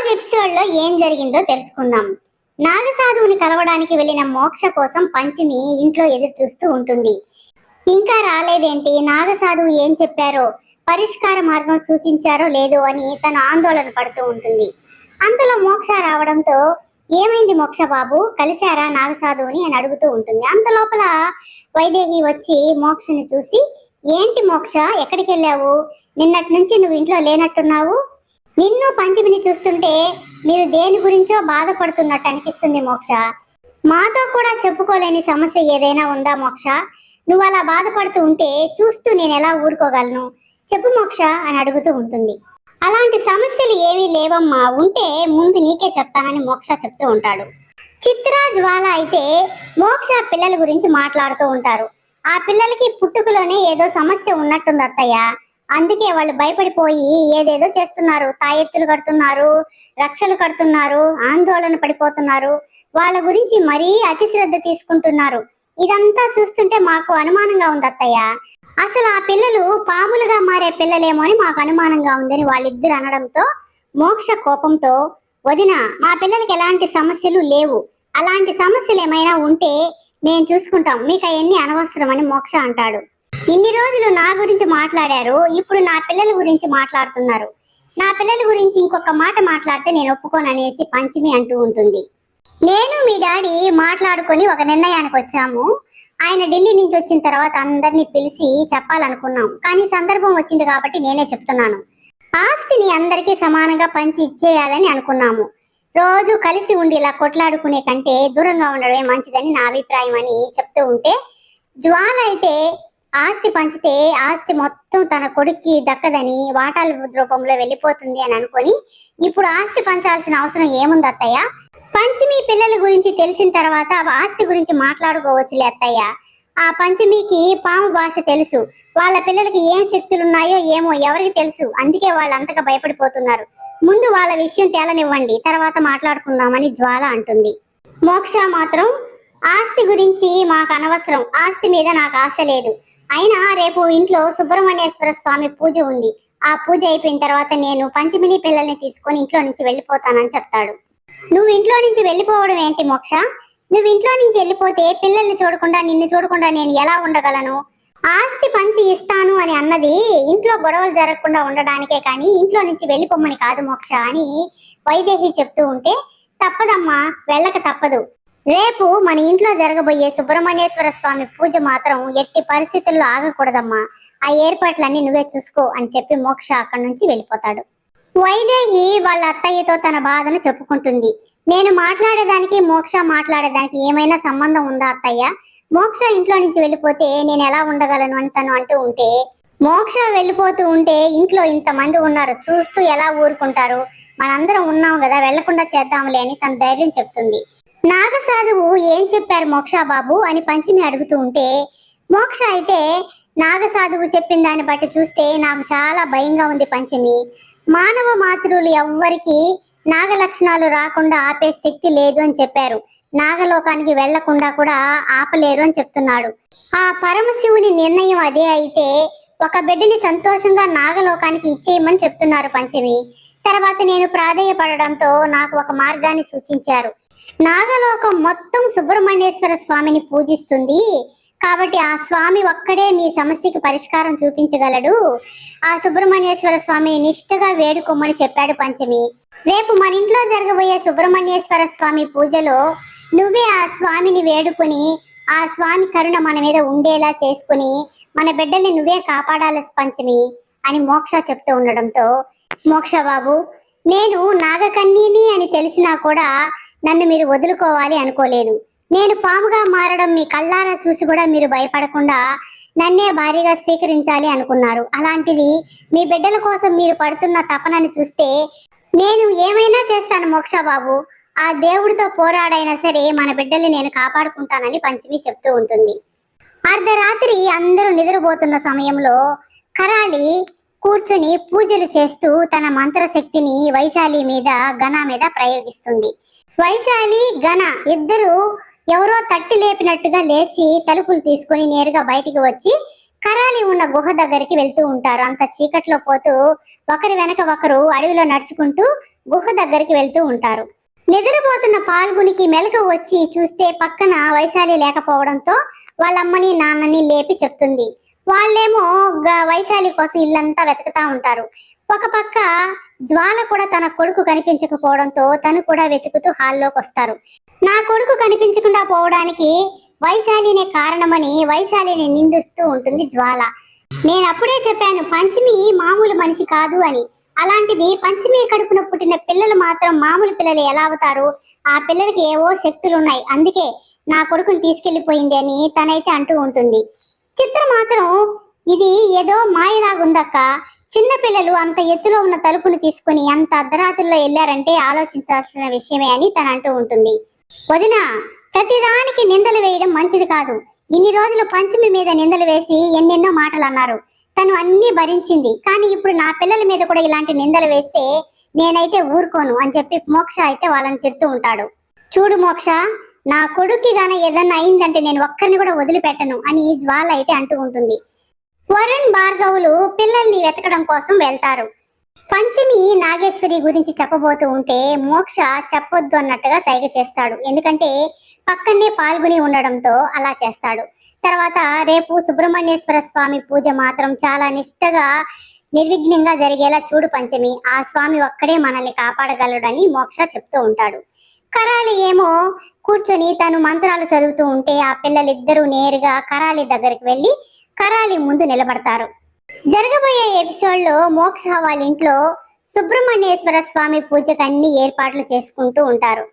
రోజు ఎపిసోడ్ లో ఏం జరిగిందో తెలుసుకుందాం. నాగసాధువుని కలవడానికి వెళ్లిన మోక్ష కోసం పంచమి ఇంట్లో ఎదురు చూస్తూ ఉంటుంది. ఇంకా రాలేదేంటి, నాగసాధువు ఏం చెప్పారో, పరిష్కార మార్గం సూచించారో లేదో అని తను ఆందోళన పడుతూ ఉంటుంది. అంతలో మోక్ష రావడంతో ఏమైంది మోక్ష బాబు, కలిశారా నాగసాధువుని అని అడుగుతూ ఉంటుంది. అంత లోపల వైదేహి వచ్చి మోక్షని చూసి, ఏంటి మోక్ష ఎక్కడికి వెళ్ళావు, నిన్నటి నుంచి నువ్వు ఇంట్లో లేనట్టున్నావు, నిన్ను పంచమిని చూస్తుంటే మీరు దేని గురించో బాధపడుతున్నట్టు అనిపిస్తుంది మోక్ష, మాతో కూడా చెప్పుకోలేని సమస్య ఏదైనా ఉందా మోక్ష, నువ్వు అలా బాధపడుతూ ఉంటే చూస్తూ నేను ఎలా ఊరుకోగలను, చెప్పు మోక్ష అని అడుగుతూ ఉంటుంది. అలాంటి సమస్యలు ఏమీ లేవమ్మా, ఉంటే ముందు నీకే చెప్తానని మోక్ష చెప్తూ ఉంటాడు. చిత్ర జ్వాల అయితే మోక్ష పిల్లల గురించి మాట్లాడుతూ ఉంటారు. ఆ పిల్లలకి పుట్టుకలోనే ఏదో సమస్య ఉన్నట్టుంది అత్తయ్య, అందుకే వాళ్ళు భయపడిపోయి ఏదేదో చేస్తున్నారు, తాయెత్తులు కడుతున్నారు, రక్షలు కడుతున్నారు, ఆందోళన పడిపోతున్నారు, వాళ్ళ గురించి మరీ అతి శ్రద్ధ తీసుకుంటున్నారు. ఇదంతా చూస్తుంటే మాకు అనుమానంగా ఉంది అత్తయ్య, అసలు ఆ పిల్లలు పాములుగా మారే పిల్లలేమో అని మాకు అనుమానంగా ఉందని వాళ్ళిద్దరు అనడంతో మోక్ష కోపంతో, వదిన మా పిల్లలకి ఎలాంటి సమస్యలు లేవు, అలాంటి సమస్యలు ఏమైనా ఉంటే మేము చూసుకుంటాం, మీకు అవన్నీ అనవసరం అని మోక్ష అంటాడు. ఇన్ని రోజులు నా గురించి మాట్లాడారు, ఇప్పుడు నా పిల్లల గురించి మాట్లాడుతున్నారు, నా పిల్లల గురించి ఇంకొక మాట మాట్లాడితే నేను ఒప్పుకోను అనేసి పంచమి అంటూ ఉంటుంది. నేను మీ డాడీ మాట్లాడుకొని ఒక నిర్ణయానికి వచ్చాము. ఆయన ఢిల్లీ నుంచి వచ్చిన తర్వాత అందరినీ పిలిచి చెప్పాలనుకున్నాం, కానీ సందర్భం వచ్చింది కాబట్టి నేనే చెప్తున్నాను. ఆస్తిని అందరికీ సమానంగా పంచి ఇచ్చేయాలని అనుకున్నాము. రోజు కలిసి ఉండి ఇలా కొట్లాడుకునే కంటే దూరంగా ఉండడమే మంచిదని నా అభిప్రాయం అని చెప్తూ ఉంటే, జ్వాల అయితే ఆస్తి పంచితే ఆస్తి మొత్తం తన కొడుక్కి దక్కదని వాటాల రూపంలో వెళ్ళిపోతుంది అని అనుకొని ఇప్పుడు ఆస్తి పంచాల్సిన అవసరం ఏముంది అత్తయ్య, పంచమి పిల్లల గురించి తెలిసిన తర్వాత ఆస్తి గురించి మాట్లాడుకోవచ్చులే అత్తయ్య, ఆ పంచమికి పాము భాష తెలుసు, వాళ్ళ పిల్లలకి ఏం శక్తులు ఉన్నాయో ఏమో ఎవరికి తెలుసు, అందుకే వాళ్ళు అంతగా భయపడిపోతున్నారు, ముందు వాళ్ళ విషయం తేలనివ్వండి, తర్వాత మాట్లాడుకుందామని జ్వాల అంటుంది. మోక్ష మాత్రం ఆస్తి గురించి మాకు అనవసరం, ఆస్తి మీద నాకు ఆశ లేదు, అయినా రేపు ఇంట్లో సుబ్రహ్మణ్యేశ్వర స్వామి పూజ ఉంది, ఆ పూజ అయిపోయిన తర్వాత నేను పంచమిని పిల్లల్ని తీసుకొని ఇంట్లో నుంచి వెళ్ళిపోతానని చెప్తాడు. నువ్వు ఇంట్లో నుంచి వెళ్ళిపోవడం ఏంటి మోక్ష, నువ్వు ఇంట్లో నుంచి వెళ్ళిపోతే పిల్లల్ని చూడకుండా నిన్ను చూడకుండా నేను ఎలా ఉండగలను, ఆస్తి పంచి ఇస్తాను అని అన్నది ఇంట్లో గొడవలు జరగకుండా ఉండడానికే కానీ ఇంట్లో నుంచి వెళ్ళిపోమ్మని కాదు మోక్ష అని వైదేహి చెప్తూ ఉంటే, తప్పదమ్మా వెళ్ళక తప్పదు, రేపు మన ఇంట్లో జరగబోయే సుబ్రహ్మణ్యేశ్వర స్వామి పూజ మాత్రం ఎట్టి పరిస్థితుల్లో ఆగకూడదమ్మా, ఆ ఏర్పాట్లన్నీ నువ్వే చూసుకో అని చెప్పి మోక్ష అక్కడి నుంచి వెళ్ళిపోతాడు. వైదేహి వాళ్ళ అత్తయ్యతో తన బాధను చెప్పుకుంటుంది. నేను మాట్లాడేదానికి మోక్ష మాట్లాడేదానికి ఏమైనా సంబంధం ఉందా అత్తయ్య, మోక్ష ఇంట్లో నుంచి వెళ్ళిపోతే నేను ఎలా ఉండగలను అని తను అంటూ ఉంటే, మోక్ష వెళ్ళిపోతూ ఉంటే ఇంట్లో ఇంతమంది ఉన్నారు చూస్తూ ఎలా ఊరుకుంటారు, మనందరం ఉన్నాం కదా వెళ్లకుండా చేద్దాంలే అని తన ధైర్యం చెప్తుంది. నాగసాధువు ఏం చెప్పారు మోక్ష బాబు అని పంచమి అడుగుతూ ఉంటే, మోక్ష అయితే నాగసాధువు చెప్పిన దాన్ని బట్టి చూస్తే నాకు చాలా భయంగా ఉంది పంచమి, మానవ మాతృలు ఎవ్వరికి నాగ లక్షణాలు రాకుండా ఆపే శక్తి లేదు అని చెప్పారు, నాగలోకానికి వెళ్లకుండా కూడా ఆపలేరు అని చెప్తున్నాడు. ఆ పరమశివుని నిర్ణయం అదే అయితే ఒక బిడ్డని సంతోషంగా నాగలోకానికి ఇచ్చేయమని చెప్తున్నారు పంచమి. తర్వాత నేను ప్రాధేయపడడంతో నాకు ఒక మార్గాన్ని సూచించారు, నాగలోకం మొత్తం సుబ్రహ్మణ్యేశ్వర స్వామిని పూజిస్తుంది కాబట్టి ఆ స్వామి ఒక్కడే మీ సమస్యకి పరిష్కారం చూపించగలడు, ఆ సుబ్రహ్మణ్యేశ్వర స్వామిని నిష్ఠగా వేడుకోమని చెప్పాడు పంచమి. రేపు మన ఇంట్లో జరగబోయే సుబ్రహ్మణ్యేశ్వర స్వామి పూజలో నువ్వే ఆ స్వామిని వేడుకుని ఆ స్వామి కరుణ మన మీద ఉండేలా చేసుకుని మన బిడ్డల్ని నువ్వే కాపాడాలి పంచమి అని మోక్ష చెప్తూ ఉండడంతో, మోక్ష బాబు నేను నాగకన్యని అని తెలిసినా కూడా నన్ను మీరు వదులుకోవాలి అనుకోలేదు, నేను పాముగా మారడం మీ కళ్ళారా చూసి కూడా మీరు భయపడకుండా నన్నే భారీగా స్వీకరించాలి అనుకున్నారు, అలాంటిది మీ బిడ్డల కోసం మీరు పడుతున్న తపనని చూస్తే నేను ఏమైనా చేస్తాను మోక్ష బాబు, ఆ దేవుడితో పోరాడైనా సరే మన బిడ్డల్ని నేను కాపాడుకుంటానని పంచమి చెప్తూ ఉంటుంది. అర్ధరాత్రి అందరూ నిద్రపోతున్న సమయంలో కరాళి కూర్చొని పూజలు చేస్తూ తన మంత్రశక్తిని వైశాలి మీద గణ మీద ప్రయోగిస్తుంది. వైశాలి గణ ఇద్దరు ఎవరో తట్టి లేపినట్టుగా లేచి తలుపులు తీసుకుని నేరుగా బయటికి వచ్చి కరాలి ఉన్న గుహ దగ్గరికి వెళ్తూ ఉంటారు. అంత చీకట్లో పోతూ ఒకరి వెనక ఒకరు అడవిలో నడుచుకుంటూ గుహ దగ్గరికి వెళ్తూ ఉంటారు. నిద్రపోతున్న పాల్గొనికి మెలకువ వచ్చి చూస్తే పక్కన వైశాలి లేకపోవడంతో వాళ్ళమ్మని నాన్నని లేపి చెప్తుంది. వాళ్ళేమో వైశాలి కోసం ఇల్లంతా వెతుకుతా ఉంటారు. ఒక పక్క జ్వాల కూడా తన కొడుకు కనిపించకపోవడంతో తను కూడా వెతుకుతూ హాల్లోకి వస్తారు. నా కొడుకు కనిపించకుండా పోవడానికి వైశాలినే కారణమని వైశాలిని నిందిస్తూ ఉంటుంది జ్వాల. నేను అప్పుడే చెప్పాను పంచమి మామూలు మనిషి కాదు అని. అలాంటిది పంచమి కడుపున పుట్టిన పిల్లలు మాత్రం మామూలు పిల్లలు ఎలా అవుతారు? ఆ పిల్లలకి ఏవో శక్తులు ఉన్నాయి, అందుకే నా కొడుకుని తీసుకెళ్లిపోయింది అని తనైతే అంటూ ఉంటుంది. చిత్ర మాత్రం ఇది ఏదో మాయలాగుందక్క, చిన్న పిల్లలు అంత ఎత్తులో ఉన్న తలుపుని తీసుకుని అంత అర్ధరాత్రిలో వెళ్ళారంటే ఆలోచించాల్సిన విషయమే అని తను అంటూ ఉంటుంది. వదిన, ప్రతిదానికి నిందలు వేయడం మంచిది కాదు. ఇన్ని రోజులు పంచమి మీద నిందలు వేసి ఎన్నెన్నో మాటలు అన్నారు, తను అన్ని భరించింది. కానీ ఇప్పుడు నా పిల్లల మీద కూడా ఇలాంటి నిందలు వేస్తే నేనైతే ఊరుకోను అని చెప్పి మోక్ష అయితే వాళ్ళని తిడుతూ ఉంటాడు. చూడు మోక్ష, నా కొడుక్కి గాన ఏదన్నా అయిందంటే నేను ఒక్కరిని కూడా వదిలిపెట్టను అని జ్వాల అయితే అంటూ ఉంటుంది. వరుణ్ భార్గవులు పిల్లల్ని వెతకడం కోసం వెళ్తారు. పంచమి నాగేశ్వరి గురించి చెప్పబోతూ ఉంటే మోక్ష చెప్పొద్దు అన్నట్టుగా సైగ చేస్తాడు. ఎందుకంటే పక్కనే పాల్గొని ఉండడంతో అలా చేస్తాడు. తర్వాత రేపు సుబ్రహ్మణ్యేశ్వర స్వామి పూజ మాత్రం చాలా నిష్టగా నిర్విఘ్నంగా జరిగేలా చూడు పంచమి, ఆ స్వామి ఒక్కడే మనల్ని కాపాడగలడని మోక్ష చెప్తూ ఉంటాడు. కరాలి ఏమో కూర్చొని తను మంత్రాలు చదువుతూ ఉంటే ఆ పిల్లలిద్దరూ నేరుగా కరాలి దగ్గరికి వెళ్ళి కరాలి ముందు నిలబడతారు. జరగబోయే ఎపిసోడ్ లో మోక్ష వాళ్ళ ఇంట్లో సుబ్రహ్మణ్యేశ్వర స్వామి పూజకు అన్ని ఏర్పాట్లు చేసుకుంటూ ఉంటారు.